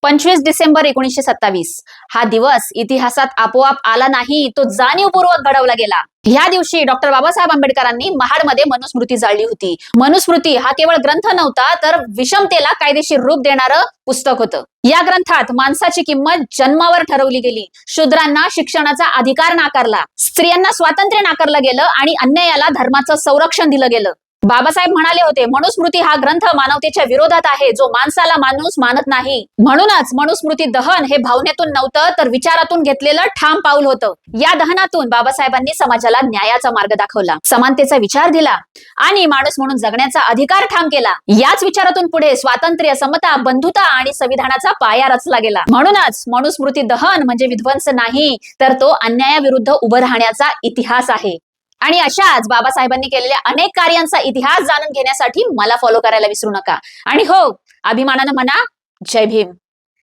25 डिसेंबर 1927 हा दिवस इतिहासात आपोआप आला नाही, तो जाणीवपूर्वक घडवला गेला। ह्या दिवशी डॉक्टर बाबासाहेब आंबेडकरांनी महाडमध्ये मनुस्मृती जाळली होती। मनुस्मृती हा केवळ ग्रंथ नव्हता, तर विषमतेला कायदेशीर रूप देणारं पुस्तक होतं। या ग्रंथात माणसाची किंमत जन्मावर ठरवली गेली, शूद्रांना शिक्षणाचा अधिकार नाकारला, स्त्रियांना स्वातंत्र्य नाकारलं गेलं आणि अन्यायाला धर्माचं संरक्षण दिलं गेलं। बाबासाहेब म्हणाले होते, मनुस्मृती हा ग्रंथ मानवतेच्या विरोधात आहे, जो माणसाला माणूस मानत नाही। म्हणूनच मनुस्मृती दहन हे भावनेतून नव्हतं, तर विचारातून घेतलेलं ठाम पाऊल होतं। या दहनातून बाबासाहेबांनी समाजाला न्यायाचा मार्ग दाखवला, समानतेचा विचार दिला आणि माणूस म्हणून जगण्याचा अधिकार ठाम केला। याच विचारातून पुढे स्वातंत्र्य, समता, बंधुता आणि संविधानाचा पाया रचला गेला। म्हणूनच मनुस्मृती दहन म्हणजे विध्वंस नाही, तर तो अन्यायाविरुद्ध उभं राहण्याचा इतिहास आहे। आणि अशाच बाबासाहेबांनी केलेल्या अनेक कार्यांचा इतिहास जाणून घेण्यासाठी मला फॉलो करायला विसरू नका। आणि हो, अभिमानानं म्हणा, जय भीम।